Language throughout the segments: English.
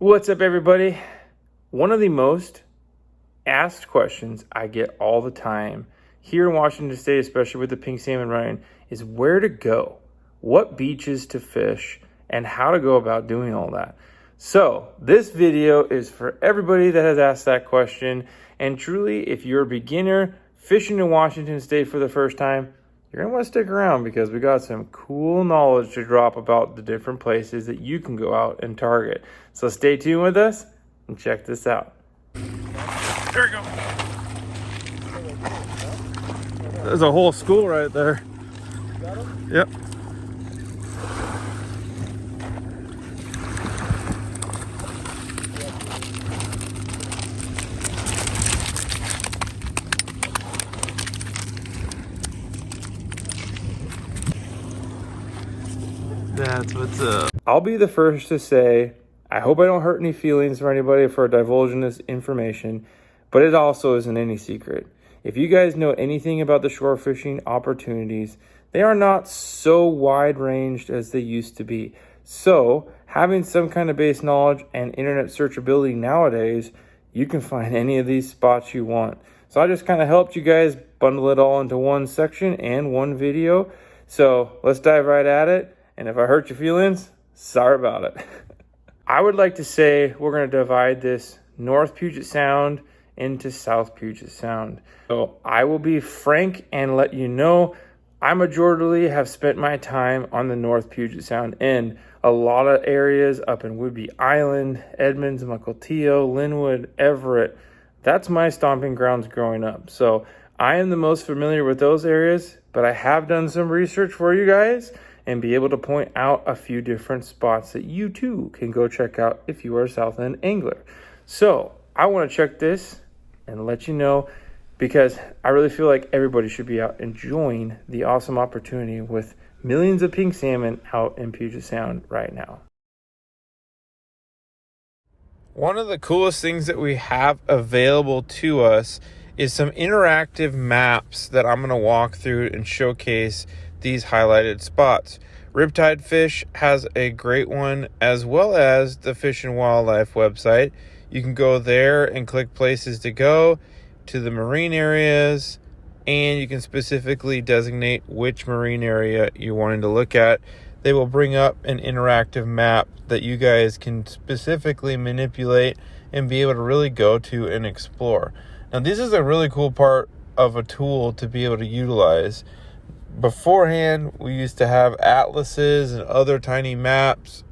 What's up, everybody? One of the most asked questions I get all the time here in Washington State, especially with the pink salmon running, is where to go, what beaches to fish, and how to go about doing all that. So this video is for everybody that has asked that question. And truly, if you're a beginner fishing in Washington State for the first time, you're gonna want to stick around because we got some cool knowledge to drop about the different places that you can go out and target. So stay tuned with us and check this out. There we go. There's a whole school right there. Got him? Yep. That's what's up. I'll be the first to say, I hope I don't hurt any feelings for anybody for divulging this information, but it also isn't any secret. If you guys know anything about the shore fishing opportunities, they are not so wide ranged as they used to be. So having some kind of base knowledge and internet searchability nowadays, you can find any of these spots you want. So I just kind of helped you guys bundle it all into one section and one video. So let's dive right at it. And if I hurt your feelings, sorry about it. I would like to say we're going to divide this North Puget Sound into South Puget Sound. So I will be frank and let you know I majorly have spent my time on the North Puget Sound end. A lot of areas up in Whidbey Island, Edmonds, Mukilteo, Linwood, Everett. That's my stomping grounds growing up. So I am the most familiar with those areas, but I have done some research for you guys and be able to point out a few different spots that you too can go check out if you are a South End angler. So I want to check this and let you know, because I really feel like everybody should be out enjoying the awesome opportunity with millions of pink salmon out in Puget Sound right now. One of the coolest things that we have available to us is some interactive maps that I'm going to walk through and showcase these highlighted spots. Riptide Fish has a great one, as well as the Fish and Wildlife website. You can go there and click places to go to the marine areas, and you can specifically designate which marine area you're wanting to look at. They will bring up an interactive map that you guys can specifically manipulate and be able to really go to and explore. Now, this is a really cool part of a tool to be able to utilize. Beforehand, we used to have atlases and other tiny maps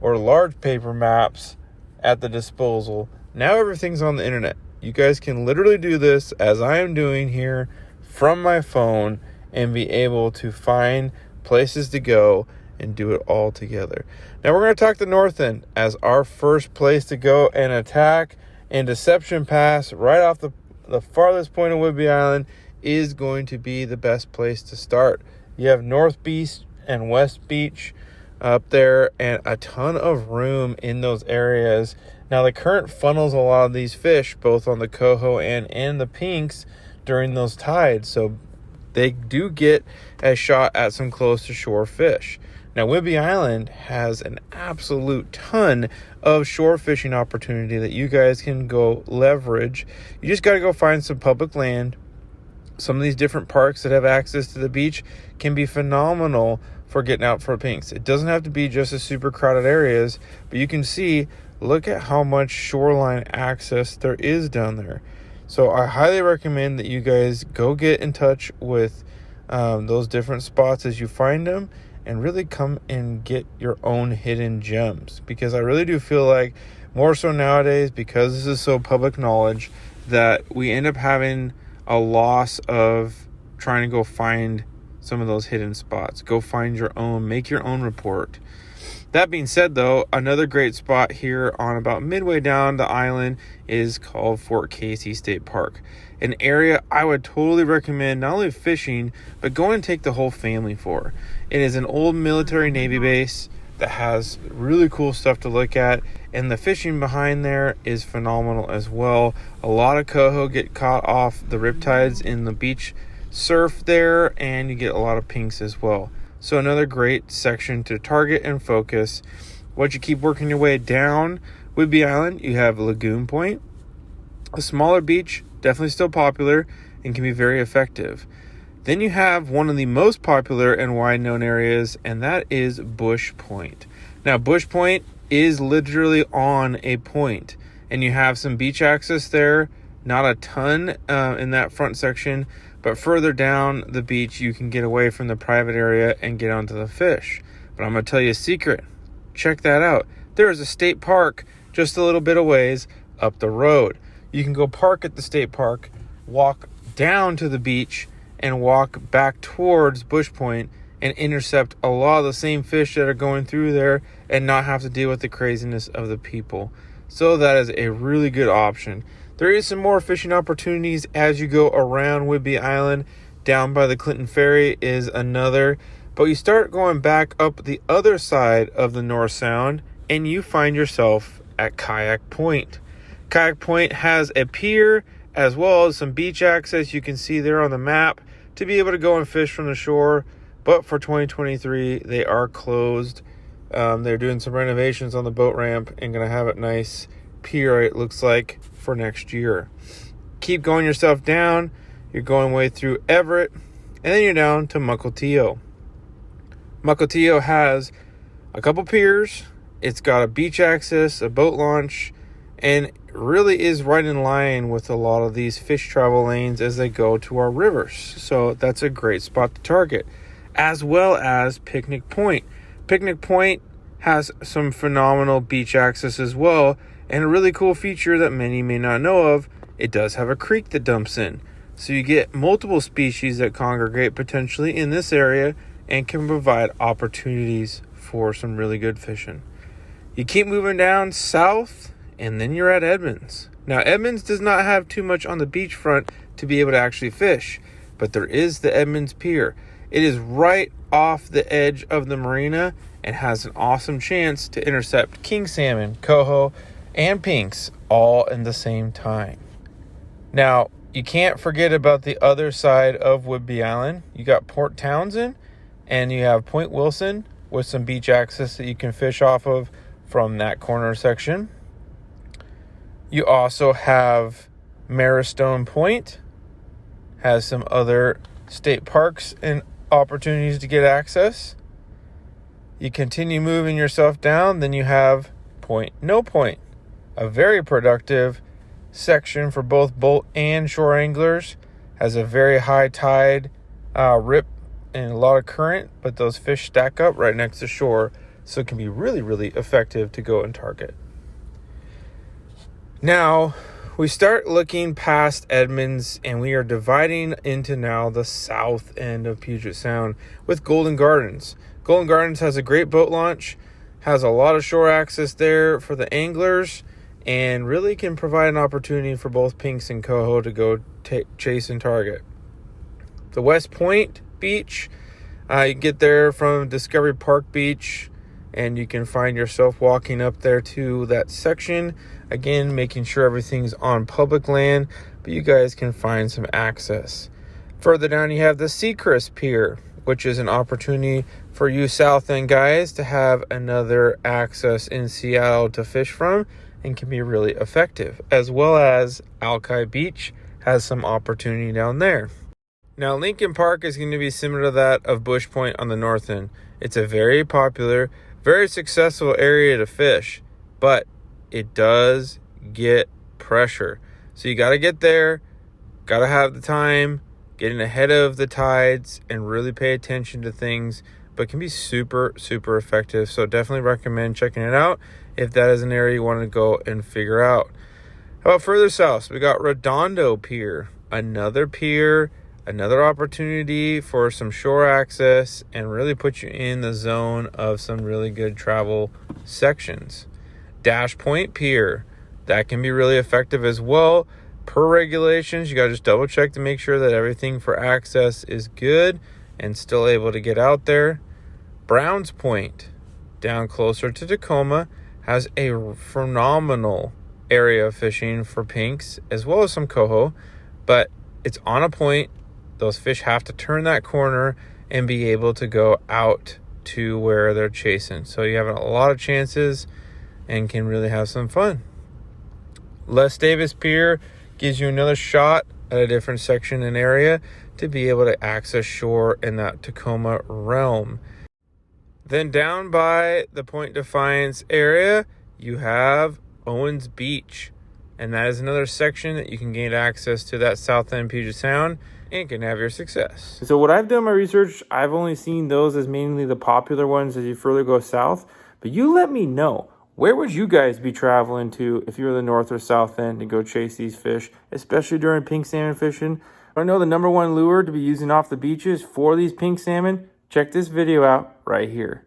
or large paper maps at the disposal. Now everything's on the internet. You guys can literally do this as I am doing here from my phone and be able to find places to go and do it all together. Now we're going to talk the north end as our first place to go and attack, and Deception Pass right off the farthest point of Whidbey Island is going to be the best place to start. You have North Beach and West Beach up there and a ton of room in those areas. Now the current funnels a lot of these fish both on the coho and the pinks during those tides, so they do get a shot at some close to shore fish. Now Whidbey Island has an absolute ton of shore fishing opportunity that you guys can go leverage. You just got to go find some public land. Some of these different parks that have access to the beach can be phenomenal for getting out for pinks. It doesn't have to be just the super crowded areas, but you can see, look at how much shoreline access there is down there. So I highly recommend that you guys go get in touch with those different spots as you find them, and really come and get your own hidden gems, because I really do feel like more so nowadays, because this is so public knowledge, that we end up having a loss of trying to go find some of those hidden spots. Go find your own, make your own report. That being said, though, another great spot here on about midway down the island is called Fort Casey State Park, an area I would totally recommend not only fishing, but going and take the whole family for. It is an old military Navy base that has really cool stuff to look at, and the fishing behind there is phenomenal as well. A lot of coho get caught off the riptides in the beach surf there, and you get a lot of pinks as well. So another great section to target and focus. Once you keep working your way down, Whidbey Island, you have Lagoon Point. A smaller beach, definitely still popular and can be very effective. Then you have one of the most popular and wide-known areas, and that is Bush Point. Now, Bush Point is literally on a point, and you have some beach access there. Not a ton in that front section, but further down the beach, you can get away from the private area and get onto the fish. But I'm going to tell you a secret. Check that out. There is a state park just a little bit of ways up the road. You can go park at the state park, walk down to the beach, and walk back towards Bush Point and intercept a lot of the same fish that are going through there and not have to deal with the craziness of the people. So that is a really good option. There is some more fishing opportunities as you go around Whidbey Island. Down by the Clinton Ferry is another. But you start going back up the other side of the North Sound and you find yourself at Kayak Point. Kayak Point has a pier as well as some beach access you can see there on the map to be able to go and fish from the shore. But for 2023, they are closed. They're doing some renovations on the boat ramp and going to have it nice pier, it looks like, for next year. Keep going yourself down. You're going way through Everett, and then you're down to Mukilteo. Mukilteo has a couple piers. It's got a beach access, a boat launch, and really is right in line with a lot of these fish travel lanes as they go to our rivers. So that's a great spot to target, as well as Picnic Point. Picnic Point has some phenomenal beach access as well, and a really cool feature that many may not know of, it does have a creek that dumps in. So you get multiple species that congregate potentially in this area and can provide opportunities for some really good fishing. You keep moving down south, and then you're at Edmonds. Now, Edmonds does not have too much on the beachfront to be able to actually fish, but there is the Edmonds Pier. It is right off the edge of the marina and has an awesome chance to intercept king salmon, coho, and pinks all in the same time. Now, you can't forget about the other side of Whidbey Island. You got Port Townsend and you have Point Wilson with some beach access that you can fish off of from that corner section. You also have Marrowstone Point, has some other state parks and opportunities to get access. You continue moving yourself down, then you have Point No Point, a very productive section for both boat and shore anglers. Has a very high tide rip and a lot of current, but those fish stack up right next to shore, so it can be really, really effective to go and target. Now, we start looking past Edmonds, and we are dividing into now the south end of Puget Sound with Golden Gardens. Golden Gardens has a great boat launch, has a lot of shore access there for the anglers, and really can provide an opportunity for both pinks and coho to go chase and target. The West Point Beach, you get there from Discovery Park Beach, and you can find yourself walking up there to that section. Again, making sure everything's on public land, but you guys can find some access. Further down, you have the Seacrest Pier, which is an opportunity for you South End guys to have another access in Seattle to fish from and can be really effective, as well as Alki Beach has some opportunity down there. Now, Lincoln Park is going to be similar to that of Bush Point on the north end. It's a very popular, very successful area to fish, but it does get pressure. So you got to get there, got to have the time, getting ahead of the tides, and really pay attention to things, but can be super, super effective. So definitely recommend checking it out if that is an area you want to go and figure out. How about further south? So we got Redondo Pier, another opportunity for some shore access and really put you in the zone of some really good travel sections. Dash Point Pier, that can be really effective as well. Per regulations, you got to just double check to make sure that everything for access is good and still able to get out there. Browns Point, down closer to Tacoma, has a phenomenal area of fishing for pinks as well as some coho, but it's on a point. Those fish have to turn that corner and be able to go out to where they're chasing. So you have a lot of chances and can really have some fun. Les Davis Pier gives you another shot at a different section and area to be able to access shore in that Tacoma realm. Then down by the Point Defiance area, you have Owens Beach. And that is another section that you can gain access to that South End Puget Sound and can have your success. So what I've done my research, I've only seen those as mainly the popular ones as you further go south. But you let me know, where would you guys be traveling to if you were the north or south end to go chase these fish, especially during pink salmon fishing? I know the number one lure to be using off the beaches for these pink salmon. Check this video out right here.